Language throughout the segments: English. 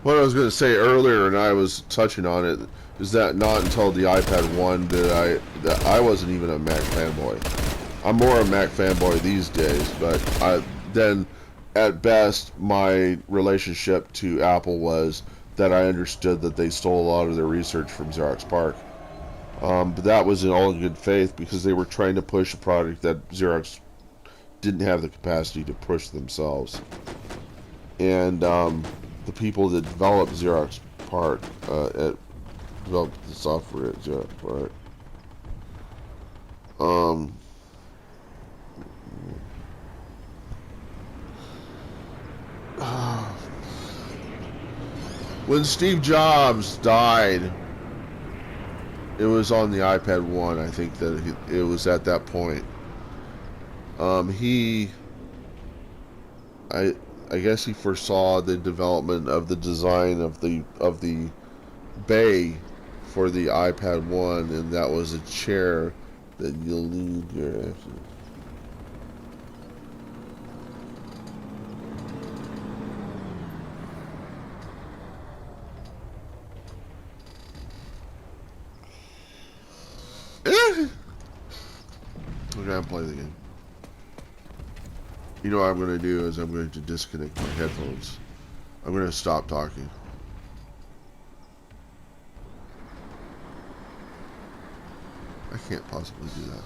What I was going to say earlier, and I was touching on it, is that not until the iPad 1 that I wasn't even a Mac fanboy. I'm more a Mac fanboy these days, but then at best my relationship to Apple was that I understood that they stole a lot of their research from Xerox PARC. But that was in all good faith because they were trying to push a product that Xerox didn't have the capacity to push themselves. And the people that developed Xerox PARC developed the software at Xerox PARC. When Steve Jobs died, it was on the iPad 1. I think that it was at that point. I guess he foresaw the development of the design of the bay for the iPad 1, and that was a chair that you'll need your. We're gonna play the game. You know what I'm going to do is I'm going to disconnect my headphones. I'm going to stop talking. I can't possibly do that.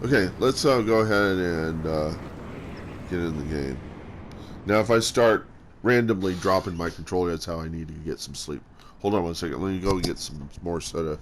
Okay, let's go ahead and get in the game. Now, if I start randomly dropping my controller, that's how I need to get some sleep. Hold on one second. Let me go get some more soda.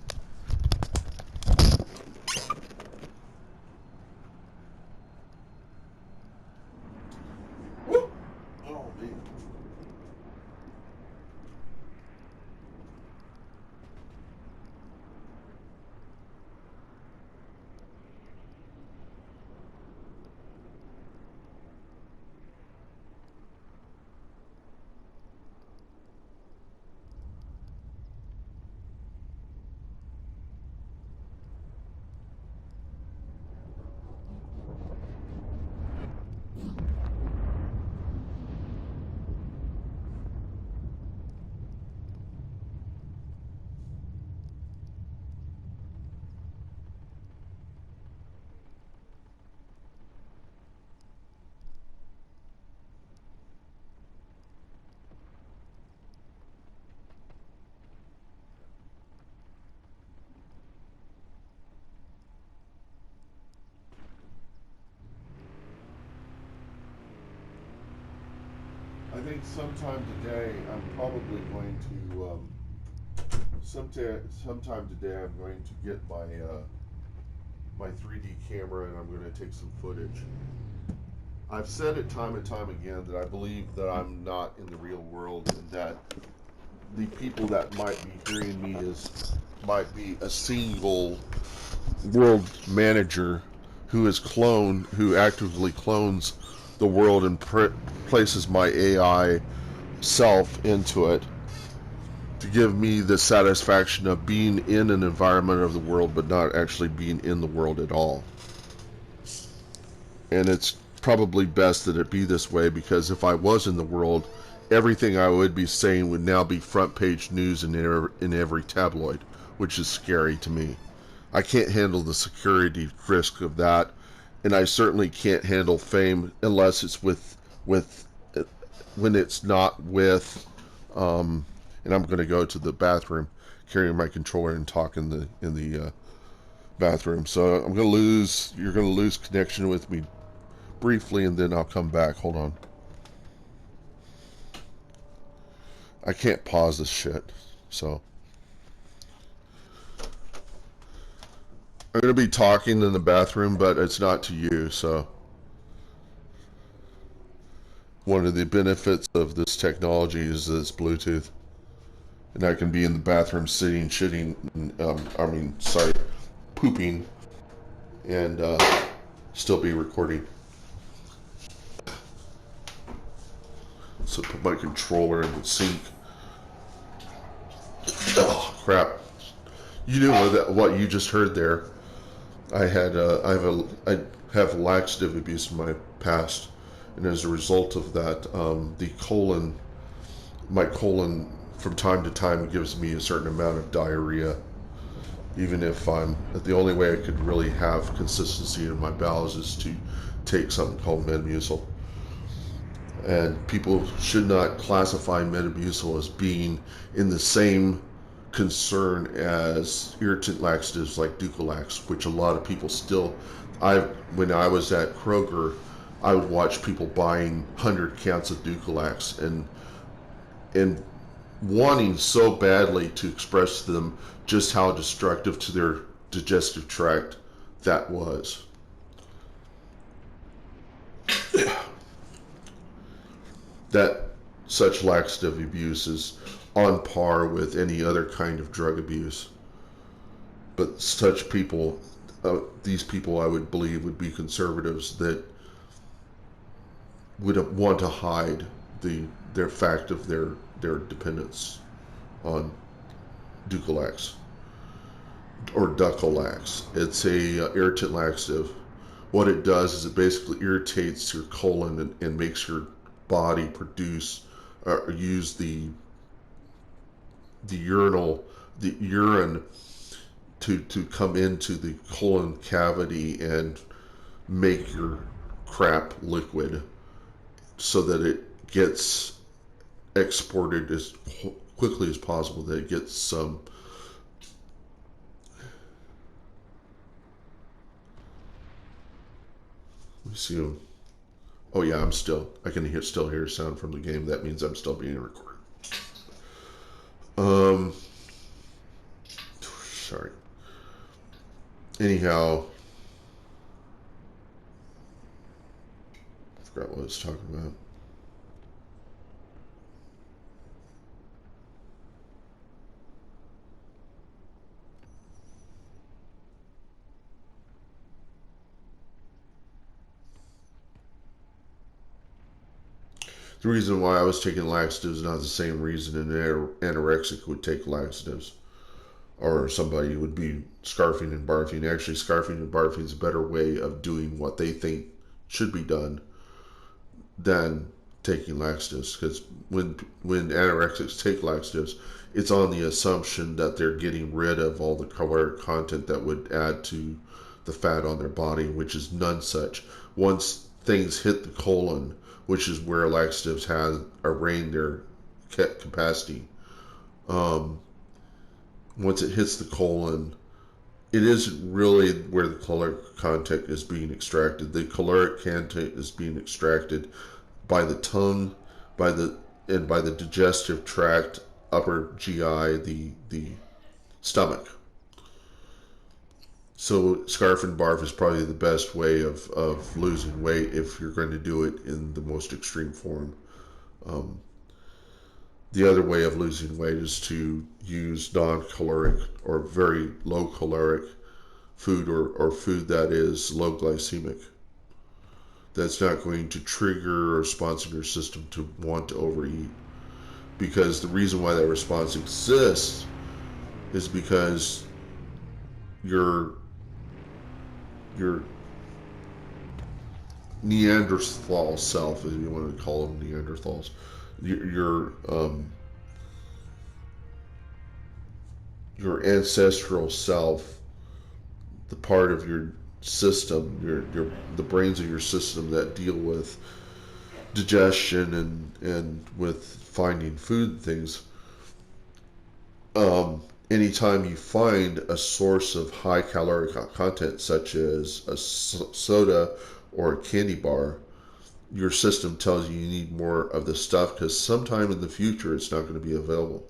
I think sometime today I'm probably going to sometime today I'm going to get my 3D camera and I'm going to take some footage. I've said it time and time again that I believe that I'm not in the real world and that the people that might be hearing me might be a single world manager who actively clones the world and places my AI self into it to give me the satisfaction of being in an environment of the world but not actually being in the world at all. And it's probably best that it be this way, because if I was in the world, everything I would be saying would now be front page news in every tabloid, which is scary to me. I can't handle the security risk of that, and I certainly can't handle fame unless it's when it's not with and I'm going to go to the bathroom carrying my controller and talk in the bathroom. So you're going to lose connection with me briefly, and then I'll come back. Hold on. I can't pause this shit, so I'm going to be talking in the bathroom, but it's not to you, so one of the benefits of this technology is that it's Bluetooth. And I can be in the bathroom sitting, shitting, pooping, and still be recording. So put my controller in the sink. Oh, crap. You knew what you just heard there. I have laxative abuse in my past, and as a result of that, my colon from time to time it gives me a certain amount of diarrhea. Even if the only way I could really have consistency in my bowels is to take something called Metamucil. And people should not classify Metamucil as being in the same concern as irritant laxatives like Ducalax, which a lot of people still. When I was at Kroger, I would watch people buying 100 cans of Ducalax and wanting so badly to express to them just how destructive to their digestive tract that was. That such laxative abuse is on par with any other kind of drug abuse. But such people, these people I would believe would be conservatives that would want to hide their fact of their dependence on Ducalax or Ducalax. It's a irritant laxative. What it does is it basically irritates your colon and makes your body produce or use the urine to come into the colon cavity and make your crap liquid so that it gets exported as quickly as possible, that it gets some let me see. Oh yeah, I can still hear sound from the game. That means I'm still being recorded. Sorry. Anyhow, I forgot what I was talking about. The reason why I was taking laxatives is not the same reason an anorexic would take laxatives, or somebody would be scarfing and barfing. Actually, scarfing and barfing is a better way of doing what they think should be done than taking laxatives. Because when anorexics take laxatives, it's on the assumption that they're getting rid of all the caloric content that would add to the fat on their body, which is none such. Once things hit the colon, which is where laxatives have arraigned their capacity, once it hits the colon, it isn't really where the caloric content is being extracted. The caloric content is being extracted by the tongue, by the digestive tract, upper GI, the stomach. So scarf and barf is probably the best way of losing weight if you're going to do it in the most extreme form. The other way of losing weight is to use non-caloric or very low caloric food, or food that is low glycemic. That's not going to trigger a response in your system to want to overeat. Because the reason why that response exists is because your Neanderthal self, if you want to call them Neanderthals, your ancestral self, the part of your system, the brains of your system that deal with digestion and with finding food and things. Anytime you find a source of high caloric content, such as a soda or a candy bar, your system tells you need more of this stuff because sometime in the future it's not going to be available.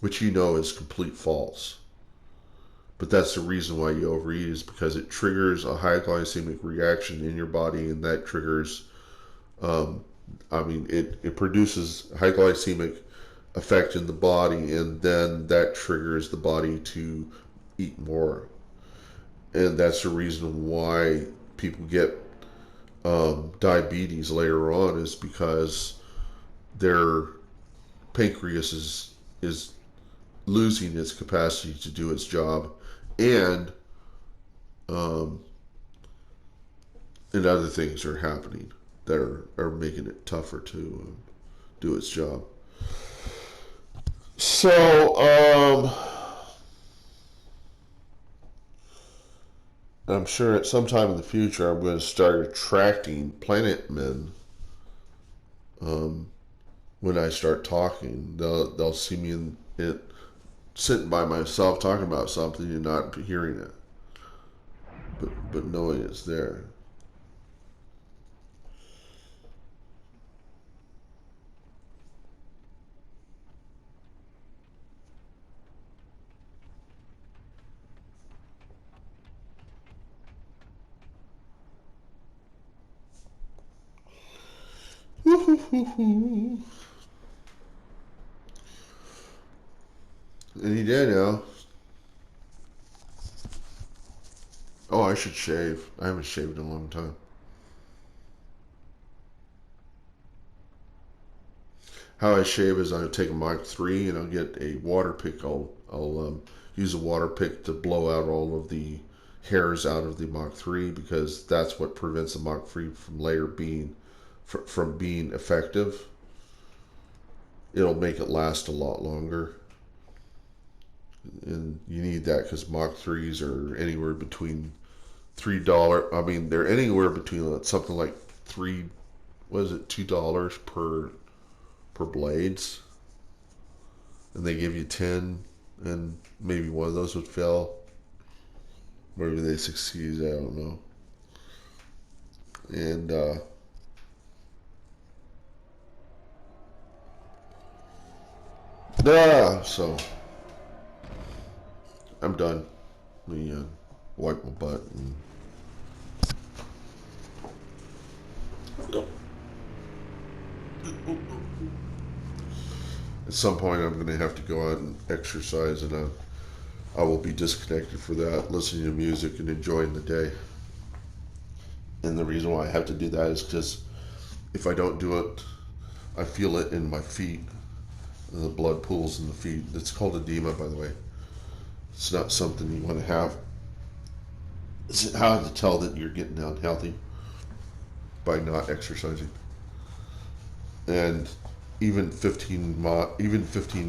Which you know is complete false. But that's the reason why you overeat, is because it triggers a high glycemic reaction in your body, and that triggers, it produces high glycemic effect in the body, and then that triggers the body to eat more. And that's the reason why people get diabetes later on, is because their pancreas is losing its capacity to do its job, and other things are happening that are making it tougher to do its job. So, I'm sure at some time in the future I'm going to start attracting planet men. Um, when I start talking, they'll see me in it sitting by myself talking about something and not hearing it, but knowing it's there. Any day now. Oh, I should shave. I haven't shaved in a long time. How I shave is I take a Mach 3 and I'll get a water pick. I'll use a water pick to blow out all of the hairs out of the Mach 3 because that's what prevents the Mach 3 from later being from being effective. It'll make it last a lot longer. And you need that because Mach 3s are anywhere between $3. I mean, they're anywhere between something like three. What is it? $2 per blades, and they give you 10, and maybe one of those would fail. Maybe they succeed. I don't know. And so I'm done. Let me wipe my butt and. At some point, I'm going to have to go out and exercise, and I will be disconnected for that, listening to music and enjoying the day. And the reason why I have to do that is because if I don't do it, I feel it in my feet. The blood pools in the feet. It's called edema, by the way. It's not something you want to have. It's how to tell that you're getting unhealthy by not exercising. And even 15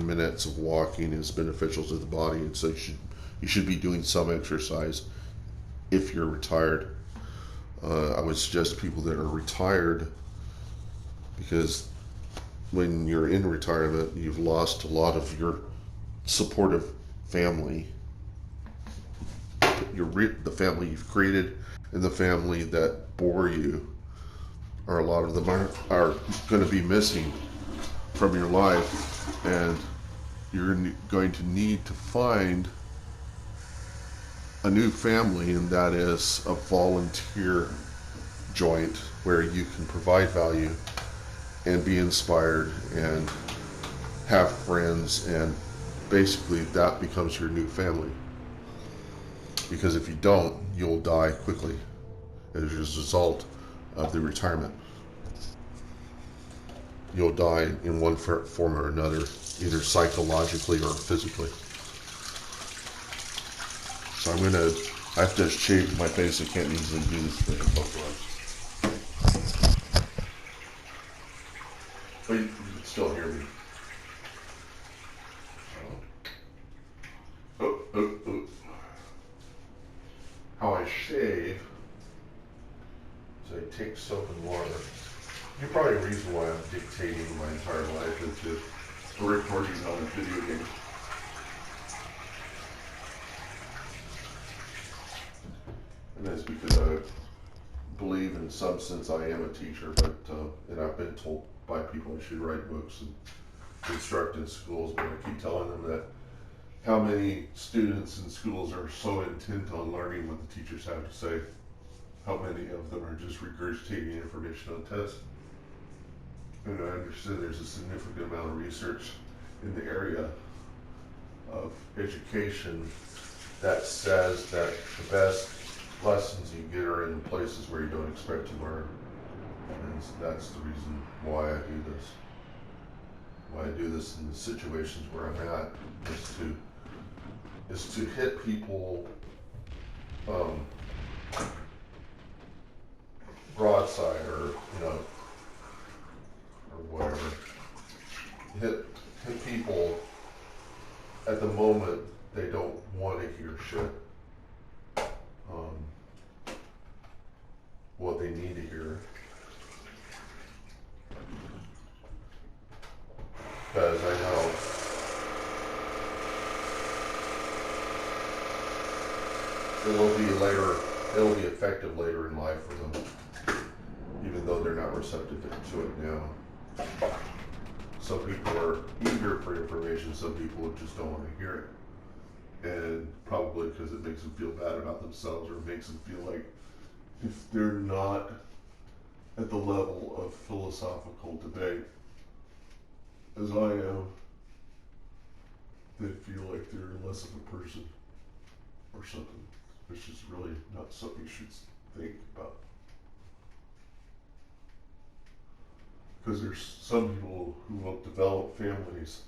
minutes of walking is beneficial to the body, and so you should be doing some exercise if you're retired. I would suggest people that are retired, because when you're in retirement, you've lost a lot of your supportive family. The family you've created and the family that bore you, or a lot of them are going to be missing from your life, and you're going to need to find a new family, and that is a volunteer joint where you can provide value and be inspired and have friends, and basically that becomes your new family. Because if you don't, you'll die quickly as a result of the retirement. You'll die in one form or another, either psychologically or physically. So I have to shave my face. I can't easily do this thing. But you can still hear me. Oh. How I shave is I take soap and water. You're probably the reason why I'm dictating my entire life into a recording on a video game. And that's because I believe in some sense I am a teacher, but and I've been told by people I should write books and instruct in schools, but I keep telling them that how many students in schools are so intent on learning what the teachers have to say, how many of them are just regurgitating information on tests. And I understand there's a significant amount of research in the area of education that says that the best lessons you get are in places where you don't expect to learn. And that's the reason why I do this. Why I do this in the situations where I'm at is to hit people broadside, or or whatever. Hit people at the moment, they don't want to hear shit. What they need to hear. Because I know it'll be effective later in life for them, even though they're not receptive to it now. Some people are eager for information, some people just don't want to hear it. And probably because it makes them feel bad about themselves, or makes them feel like if they're not at the level of philosophical debate as I am, they feel like they're less of a person or something, which is really not something you should think about. Because there's some people who will develop families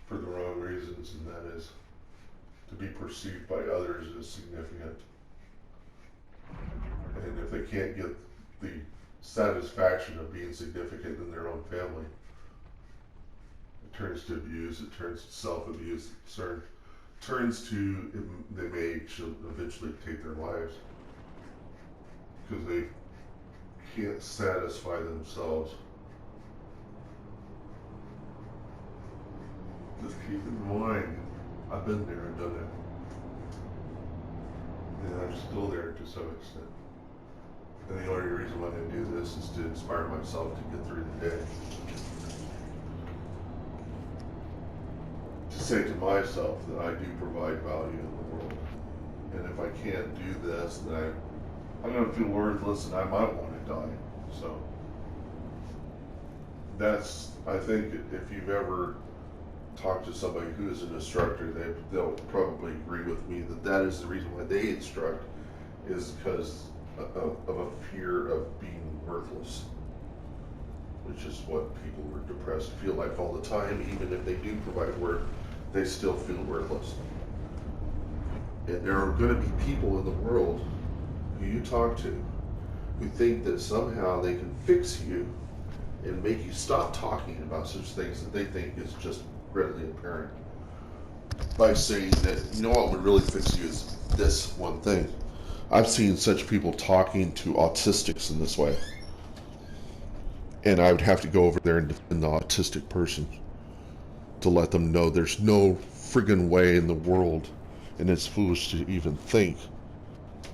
for the wrong reasons, and that is to be perceived by others as significant. And if they can't get the satisfaction of being significant in their own family, it turns to abuse, it turns to self-abuse, it turns to, they may eventually take their lives because they can't satisfy themselves. Just keep in mind, I've been there and done it. And I'm still there to some extent. And the only reason why I do this is to inspire myself to get through the day. To say to myself that I do provide value in the world. And if I can't do this, then I'm going to feel worthless and I might want to die. So that's, I think if you've ever talked to somebody who is an instructor, they'll probably agree with me that is the reason why they instruct, is because of a fear of being worthless, which is what people who are depressed feel like all the time. Even if they do provide work, they still feel worthless. And there are going to be people in the world who you talk to who think that somehow they can fix you and make you stop talking about such things that they think is just readily apparent, by saying that, you know what would really fix you is this one thing. I've seen such people talking to autistics in this way, and I would have to go over there and defend the autistic person to let them know there's no friggin' way in the world, and it's foolish to even think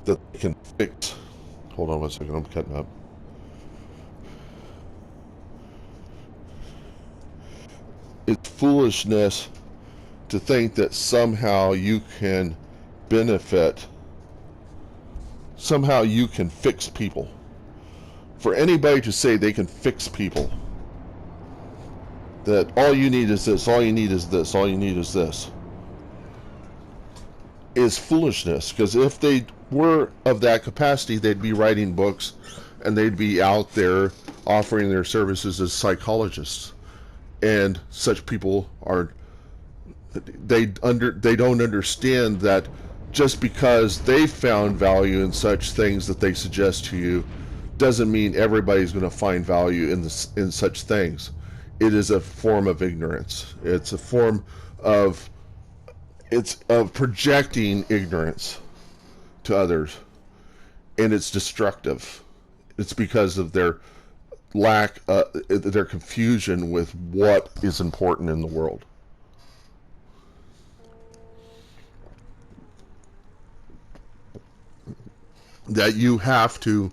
that they can fix. Hold on one second, I'm cutting up. It's foolishness to think that somehow you can benefit, somehow you can fix people. For anybody to say they can fix people, that all you need is this, all you need is this, all you need is this, is foolishness. Because if they were of that capacity, they'd be writing books and they'd be out there offering their services as psychologists. And such people are, they don't understand that just because they found value in such things that they suggest to you doesn't mean everybody's going to find value in such things. It is a form of ignorance. It's a form of projecting ignorance to others, and it's destructive. It's because of their their confusion with what is important in the world. That you have to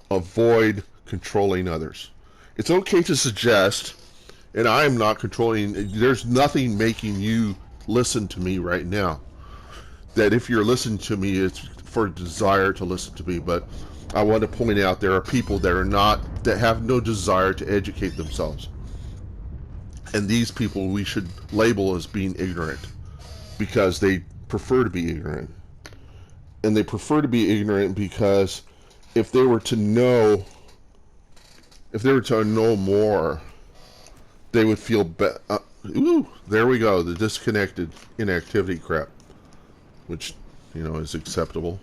avoid controlling others. It's okay to suggest, and I am not controlling, there's nothing making you listen to me right now. That if you're listening to me, it's for desire to listen to me, but I want to point out there are people that have no desire to educate themselves. And these people we should label as being ignorant because they prefer to be ignorant. And they prefer to be ignorant because if they were to know more, they would feel better. There we go, the disconnected inactivity crap, which, is acceptable.